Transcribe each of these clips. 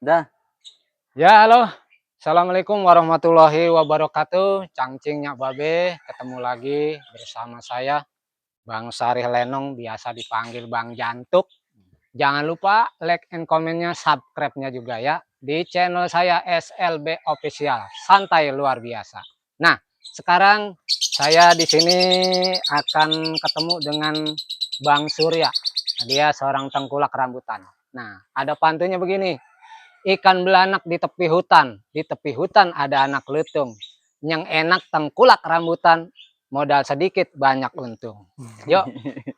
Dah. Ya, halo. Assalamualaikum warahmatullahi wabarakatuh. Cangcing Nyak Babe, ketemu lagi bersama saya, Bang Sarih Lenong, biasa dipanggil Bang Jantuk. Jangan lupa like and comment-nya, subscribe-nya juga ya di channel saya SLB Official. Santai luar biasa. Nah, sekarang saya di sini akan ketemu dengan Bang Surya. Dia seorang tengkulak rambutan. Nah, ada pantunya begini. Ikan belanak di tepi hutan. Di tepi hutan ada anak lutung. Yang enak tengkulak rambutan. Modal sedikit banyak untung. Yuk.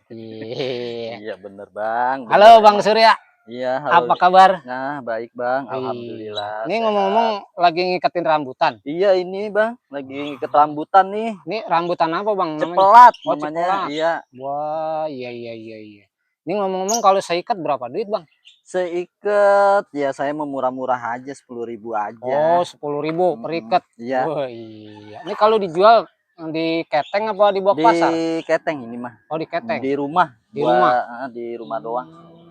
Iya bener Bang, bener Halo Bang emang. Surya. Iya, halo. Apa kabar? Nah, baik Bang, Iya. alhamdulillah Ini sehat. ngomong-ngomong lagi ngiketin rambutan. Iya ini Bang, lagi iket rambutan nih. Ini rambutan apa Bang namanya? Cepelat Oh namanya, cipolat. iya. Wah iya iya iya iya. Ini ngomong-ngomong kalau saya ikat berapa duit Bang? Seiket ya saya mau murah-murah aja 10.000 aja. Oh 10.000 per ikat. Iya, Wah iya. Ini kalau dijual di keteng apa dibawa ke di pasar? keteng ini mah. Oh di keteng. Di rumah, Di rumah? di rumah doang.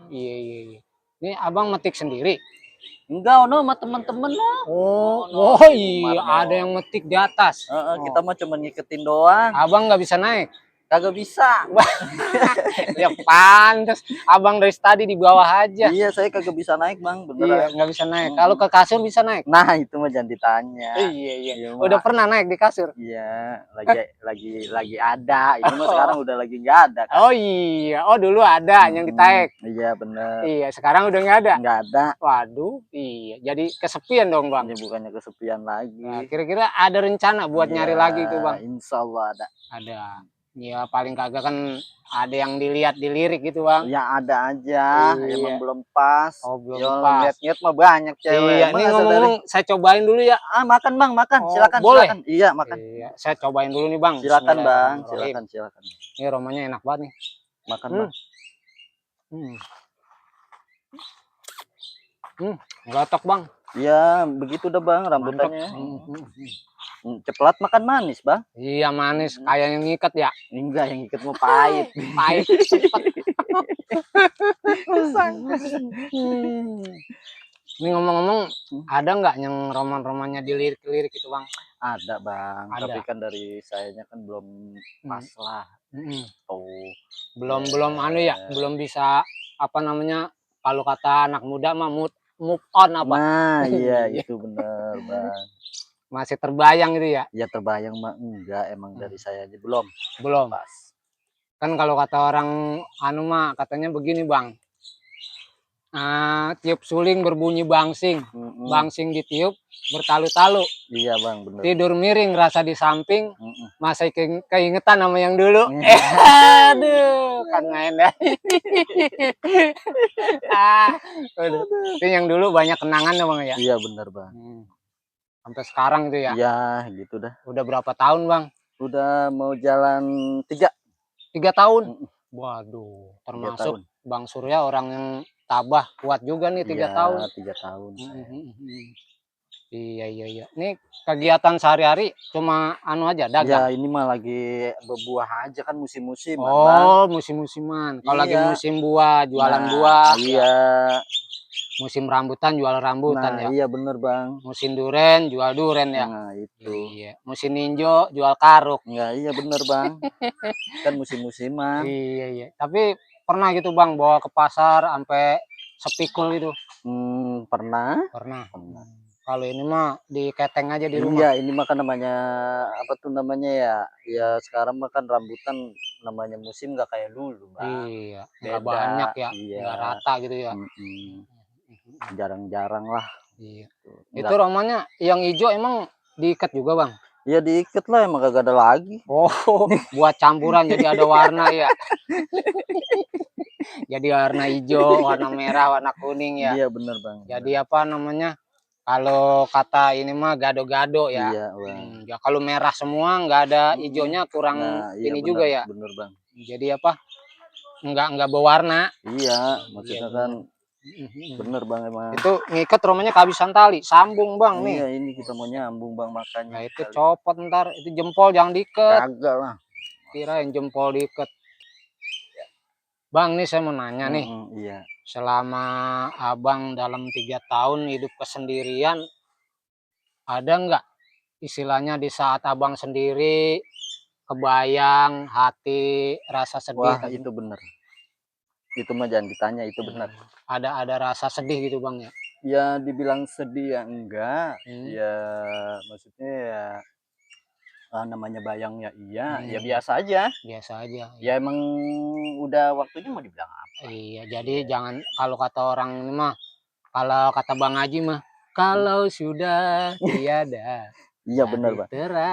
Iya iya iya. Ini Abang metik sendiri? Enggak, ono sama temen-temen lah. Oh, Ono oh di rumah iya ada doang. yang metik di atas. Kita Oh, mah cuma ngiketin doang. Abang nggak bisa naik? Kagak bisa. Ya pantas, Abang dari tadi di bawah aja. Iya, saya kagak bisa naik Bang, Iya, beneran. nggak bisa naik. Kalau Mhm. ke kasur bisa naik? Nah, itu mah jangan ditanya. Iya iya. Iya Udah mah, pernah naik di kasur? iya, lagi ada. Ini mah Oh, sekarang udah lagi nggak ada kan. oh iya. Oh dulu ada yang ditaik. Iya bener, Iya, sekarang udah nggak ada. nggak ada. Waduh, iya. Jadi kesepian dong Bang. Ini bukannya kesepian lagi. Nah, kira-kira ada rencana buat Iya, nyari lagi tuh Bang? insya Allah ada. Ada. Ya paling kagak kan ada yang dilihat dilirik gitu Bang. Ya ada aja, emang Iya. belum pas. Oh belum Ya pas. ngeliat-ngeliat mah banyak cewek. Iya, Emang ini asal dari ngomong-ngomong saya cobain dulu ya. makan Bang, makan. Oh Silakan, boleh? silakan. Iya, makan. Iya, saya cobain dulu nih Bang. Silakan Bang, Bismillahirrahmanirrahim. silakan, silakan. Ini aromanya enak banget nih. Makan Hmm, Bang. hmm, gatok Bang. Iya, begitu dah Bang Mantap. rambutannya. Ceplat makan manis, Bang. Iya manis, kayak yang ngikat ya. Enggak, yang iket mau pahit. Pahit cepet. Hmm. Ini ngomong-ngomong, ada nggak yang roman-romannya dilirik-lirik itu Bang? Ada, Bang. Tapi Ada. kan dari sayanya kan belum pas lah. Hmm. Tuh. Belum belum anu ya, belum bisa apa namanya, kalau kata anak muda mah move on apa? Nah, iya Iya, itu bener, Bang. masih terbayang gitu ya? Ya terbayang mah enggak, emang dari saya aja belum Belum. pas. Kan kalau kata orang anu mah katanya begini Bang, tiup suling berbunyi bangsing, bangsing ditiup bertalu-talu, Iya, Bang, bener. tidur miring rasa di samping, masih keingetan sama yang dulu. Aduh, kan main dah. Aduh. Itu yang dulu banyak kenangan ya Bang ya? Iya, bener, Bang. Sampai sekarang itu ya? Iya, gitu dah. Udah berapa tahun Bang? Udah mau jalan 3. 3 tahun? Waduh, 3 termasuk tahun. Bang Surya orang yang tabah, kuat juga nih 3 Iya, tahun. 3 tahun saya. Iya iya iya. Ini kegiatan sehari-hari cuma anu aja, dagang? Ya ini mah lagi berbuah aja kan musim-musiman, Bang. Oh, musim-musiman. Kalau lagi Iya. musim buah, jualan Nah, buah ya. iya. Musim rambutan, jual rambutan Nah, ya. iya bener, Bang. Musim duren, jual duren ya. Nah, itu. Iya. Musim ninjo, jual karuk. Enggak, iya bener, Bang. Kan musim-musiman. Iya iya. Tapi pernah gitu Bang bawa ke pasar sampai sepikul gitu? Pernah. Pernah. Pernah. Kalau ini mah di keteng aja di rumah. Iya, ini mah kan namanya apa tuh namanya ya? Ya sekarang mah kan rambutan namanya musim nggak kayak dulu, Bang. Iya, nggak Beda, banyak ya, iya. nggak rata gitu ya. Jarang-jarang lah. Iya. Itu Enggak. romannya yang hijau emang diikat juga Bang? Ya diikat lah emang kagak ada lagi. Oh, buat campuran jadi ada warna ya. Jadi warna hijau, warna merah, warna kuning ya. Iya bener, Bang. Jadi apa namanya? Kalau kata ini mah gado-gado ya. Iya, Bang. Ya kalau merah semua nggak ada hijaunya kurang Nah, iya ini bener, juga ya. bener, Bang. Jadi apa? Nggak berwarna. Iya, Iya maksudnya kan bener. bener, Bang, emang. Itu ngikat romanya kehabisan tali, sambung Bang nih. Iya, ini kita mau nyambung, Bang, makanya. Nah itu copot ntar, itu jempol jangan diikat. Kagak lah. Kirain jempol diikat. Bang, nih saya mau nanya nih, Iya. selama Abang dalam 3 tahun hidup kesendirian, ada nggak istilahnya di saat Abang sendiri, kebayang hati, rasa sedih Wah, tapi itu bener. Itu mah jangan ditanya, itu bener. ada rasa sedih gitu Bang ya? Ya dibilang sedih ya enggak, Mmm, ya maksudnya ya, namanya bayang ya iya, ya mhm, biasa aja. biasa aja, Ya iya. emang udah waktunya mau dibilang apa. Iya, jadi Iya. jangan kalau kata orang ini mah, kalau kata Bang Haji mah, "Kalau sudah tiada Iya bener, lagi Bang.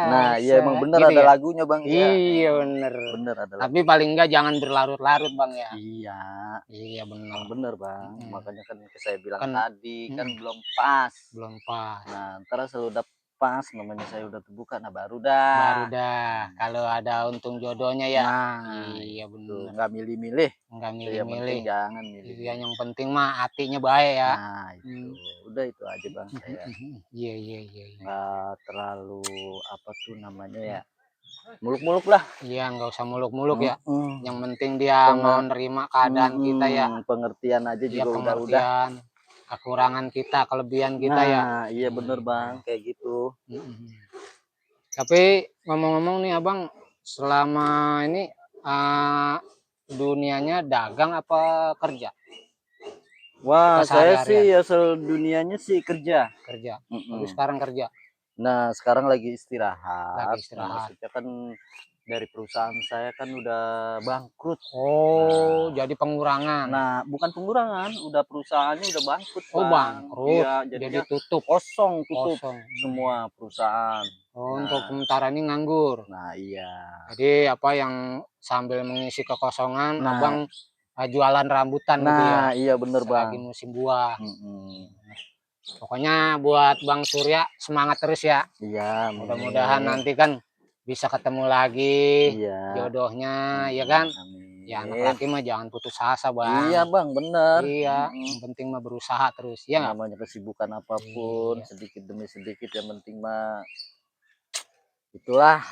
Nah, iya emang terasa," bener gitu ada ya? lagunya, Bang, iya, Iya bener. bener ada Tapi lagunya. paling enggak jangan berlarut-larut Bang ya? Iya, Iya bener, emang bener, Bang. mhm, Makanya kan saya bilang kan tadi, kan mhm, belum pas. belum pas. Nah, entar kalau udah pas namanya saya udah terbuka, nah baru Baru dah. dah, Mmm. kalau ada untung jodohnya ya? Nah, Iya itu, bener, nggak milih-milih, nggak itu yang penting milih-milih. jangan Iya milih-milih. yang penting mah hatinya baik ya? Nah itu, Mmm, udah itu aja, Bang, mhm saya mhm, iya iya iya iya. nggak terlalu, apa tuh namanya ya, muluk-muluk lah. Iya, nggak usah muluk-muluk ya. Yang Mhm, penting dia penge mau nerima keadaan kita ya. pengertian aja Dia juga udah. pengertian, kekurangan kita, kelebihan kita ya. Nah, iya bener, Iya Bang, bener. kayak gitu. Mhm. Tapi ngomong-ngomong nih Abang, selama ini, eee, dunianya dagang apa kerja? Kita Wah, saya sehari-harian sih asal dunianya sih kerja. kerja. Tapi Mhm. sekarang kerja, Nah, sekarang lagi lagi istirahat. Nah, istirahat. maksudnya kan dari perusahaan saya kan udah bangkrut. Oh, Nah jadi pengurangan. nah, bukan pengurangan, udah perusahaannya udah bangkrut, Oh Bang. bangkrut, Iya, jadi jadinya tutup, kosong, tutup kosong. semua perusahaan. Oh, untuk Nah sementara ini nganggur. nah iya. Jadi apa yang sambil mengisi kekosongan Nah Abang, jualan rambutan gitu ya? iya bener, Selagi Bang. musim buah. Mhm. Pokoknya buat Bang Surya semangat terus ya. Iya, Mudah-mudahan amin. nanti kan bisa ketemu lagi Iya, jodohnya, ya kan? Ya anak amin. laki mah jangan putus asa, Iya, Bang. Bang, bener. Iya, Mhm. yang penting mah berusaha terus, ya nggak? Namanya kesibukan apapun, Iya sedikit demi sedikit yang penting mah itulah,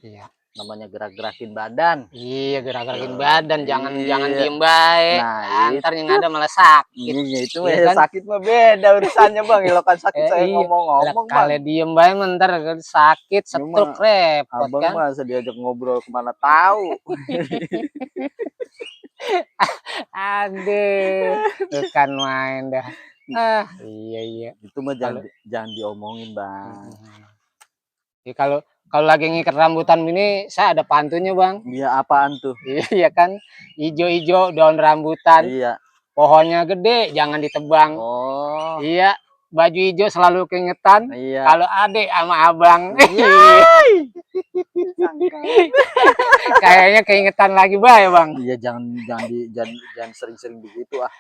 iya. namanya gerak-gerakin badan. Iya, gerak-gerakin Tuh, badan, jangan iya. diem bae, Nah entar yang itu, ada malah sakit, iya itu mah iya ya kan? sakit mah beda urusannya, Bang, ya kan sakit saya Iya, lah ngomong-ngomong, Bang. kalau diem bae mah entar sakit, Ini stroke, mah repot Abang kan? mah diajak ngobrol kemana tahu. Aduh, bukan main dah. Ah, iya iya. Itu mah Kalau jangan diomongin, Bang. mhm. Ya kalau kalau lagi ngikat rambutan ini saya ada pantunnya, Bang. Iya, apaan tuh? Iya kan, ijo-ijo daun rambutan, Iya. pohonnya gede jangan ditebang. Oh, Iya, baju ijo selalu keingetan iya. kalau adek sama abang. Iya. Iya, Disangkain. kayaknya keingetan lagi bae, Bang. Iya, jangan sering-sering begitu ah.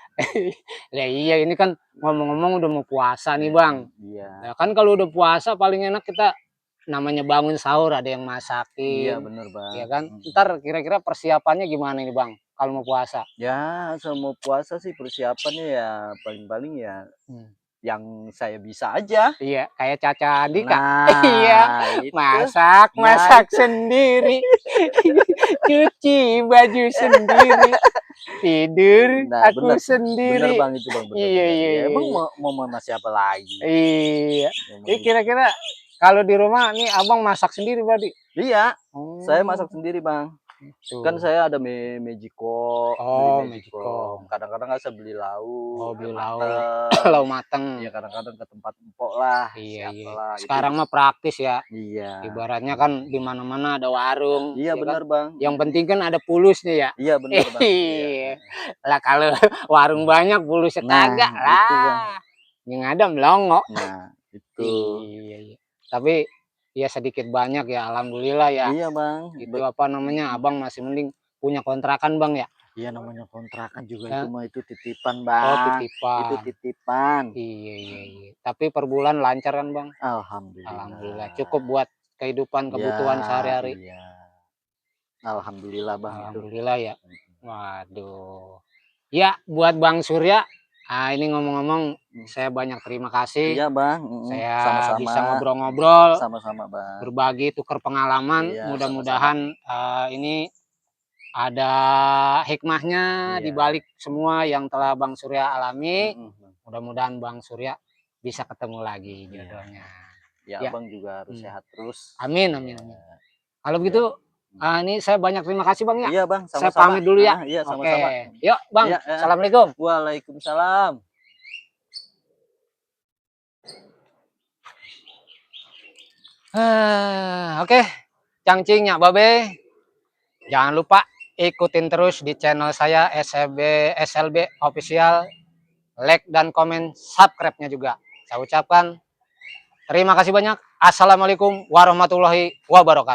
Lah iya ini kan ngomong-ngomong udah mau puasa nih, Bang. Iya. Nah kan kalau udah puasa paling enak kita namanya bangun sahur ada yang Iya masakin, bener, Bang. ya kan? Mhm. Ntar kira-kira persiapannya gimana nih, Bang, kalau mau puasa? Ya, asal mau puasa sih persiapannya ya paling-paling ya Mmm. yang saya bisa aja. Iya, kayak Caca Andika. Iya, Nah, itu. masak Nah, masak itu. sendiri, cuci baju sendiri, tidur Nah, aku bener. Bener, sendiri. Bang, itu, Bang, bener Iya bener. iya Ya iya emang iya. mau sama siapa lagi? Iya. Jadi Ngomongin kira-kira kalau di rumah nih Abang masak sendiri berarti? iya, saya Oh, masak sendiri, Bang. Kan gitu. saya ada beli Oh, Magicom. magicom. Kadang-kadang kan saya beli Oh, lauk beli yang lauk. mateng. Lauk mateng. Iya, kadang-kadang ke tempat empok lah, Iya iya. siapalah, itu Sekarang mah praktis ya. iya. Ibaratnya kan di mana-mana ada warung, Iya ya kan? bener, Bang, Yang mhm. penting kan ada pulusnya ya. Iya bener, Bang, iya, Iya. heeh. Lah kalau warung banyak pulusnya Nah, kagak itu, Bang. lah. Yang ada melongo. Nah, itu. Iya iya. Tapi ya sedikit banyak ya alhamdulillah ya. Iya, Bang, Itu apa namanya, Abang masih mending punya kontrakan, Bang, ya? iya namanya kontrakan juga itu Ya. mah itu titipan, Oh, Bang, itu titipan. titipan. Iya iya iya. Tapi per bulan lancar kan, Bang? Alhamdulillah. Cukup Alhamdulillah. buat kehidupan Iya kebutuhan sehari-hari. iya. Alhamdulillah, Bang, itu. Alhamdulillah ya. Mhm. Waduh. Ya, buat Bang Surya, ini ngomong-ngomong saya banyak terima kasih. Iya, Bang, mhm, Saya sama-sama. bisa ngobrol-ngobrol, Sama-sama, Bang. berbagi tukar pengalaman. Iya, sama-sama. Mudah-mudahan ini ada hikmahnya di Iya. balik semua yang telah Bang Surya alami. Mhm. Mudah-mudahan Bang Surya bisa ketemu lagi Iya. jodohnya. Ya, Ya. Abang juga harus sehat terus. Amin, amin, amin. Kalau begitu, ini saya banyak terima kasih Bang ya. Iya Bang, Saya sama-sama. pamit dulu ya. Iya Oke. sama-sama. Yuk Bang, Iya, heeh. Assalamualaikum. Waalaikumsalam. Oke, Cangcing Nyak Babe. Jangan lupa ikutin terus di channel saya SLB Official. Like dan komen, subscribe-nya juga. Saya ucapkan terima kasih banyak. Assalamualaikum warahmatullahi wabarakatuh.